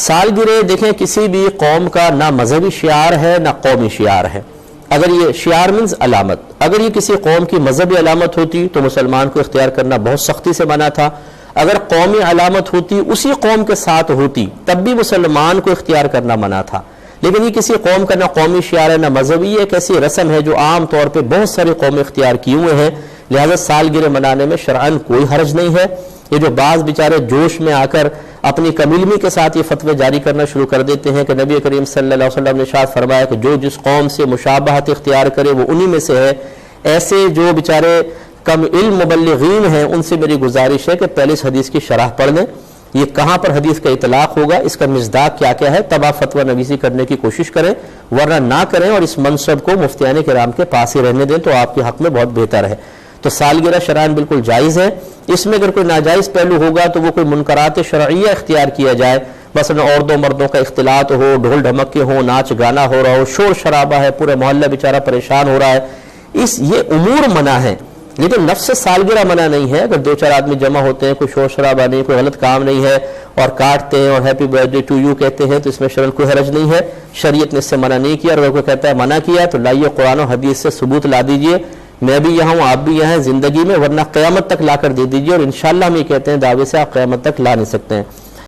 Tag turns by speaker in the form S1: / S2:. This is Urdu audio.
S1: سالگرہ دیکھیں کسی بھی قوم کا نہ مذہبی شعار ہے نہ قومی شعار ہے. اگر یہ شعار مینز علامت، اگر یہ کسی قوم کی مذہبی علامت ہوتی تو مسلمان کو اختیار کرنا بہت سختی سے منع تھا. اگر قومی علامت ہوتی اسی قوم کے ساتھ ہوتی تب بھی مسلمان کو اختیار کرنا منع تھا. لیکن یہ کسی قوم کا نہ قومی شعار ہے نہ مذہبی، یہ ایک ایسی رسم ہے جو عام طور پہ بہت ساری قومیں اختیار کیے ہوئے ہیں، لہذا سالگرہ منانے میں شرعاً کوئی حرج نہیں ہے. یہ جو بعض بیچارے جوش میں آ کر اپنی کم علمی کے ساتھ یہ فتوے جاری کرنا شروع کر دیتے ہیں کہ نبی کریم صلی اللہ علیہ وسلم نے ارشاد فرمایا کہ جو جس قوم سے مشابہت اختیار کرے وہ انہی میں سے ہے، ایسے جو بیچارے کم علم مبلغین ہیں ان سے میری گزارش ہے کہ پہلے اس حدیث کی شرح پڑھ لیں. یہ کہاں پر حدیث کا اطلاق ہوگا، اس کا مصداق کیا کیا ہے، تب آپ فتویٰ نویسی کرنے کی کوشش کریں، ورنہ نہ کریں اور اس منصب کو مفتیان کرام کے پاس ہی رہنے دیں تو آپ کے حق میں بہت بہتر ہے. تو سالگرہ شرعاً بالکل جائز ہے. اس میں اگر کوئی ناجائز پہلو ہوگا تو وہ کوئی منکرات شرعیہ اختیار کیا جائے، مثلا عورتوں مردوں کا اختلاط ہو، ڈھول ڈھمکے ہو، ناچ گانا ہو رہا ہو، شور شرابہ ہے، پورے محلہ بیچارہ پریشان ہو رہا ہے، یہ امور منع ہیں. لیکن نفس سالگرہ منع نہیں ہے. اگر دو چار آدمی جمع ہوتے ہیں، کوئی شور شرابہ نہیں، کوئی غلط کام نہیں ہے اور کاٹتے ہیں اور ہیپی برتھ ڈے ٹو یو کہتے ہیں تو اس میں شرعاً کوئی حرج نہیں ہے. شریعت نے اس سے منع نہیں کیا، اور اگر کوئی کہتا ہے منع کیا تو لائیے قرآن و حدیث سے ثبوت لا دیجئے. میں بھی یہاں ہوں، آپ بھی یہاں ہیں زندگی میں، ورنہ قیامت تک لا کر دے دیجئے، اور انشاءاللہ ہم یہ کہتے ہیں دعوے سے آپ قیامت تک لا نہیں سکتے ہیں.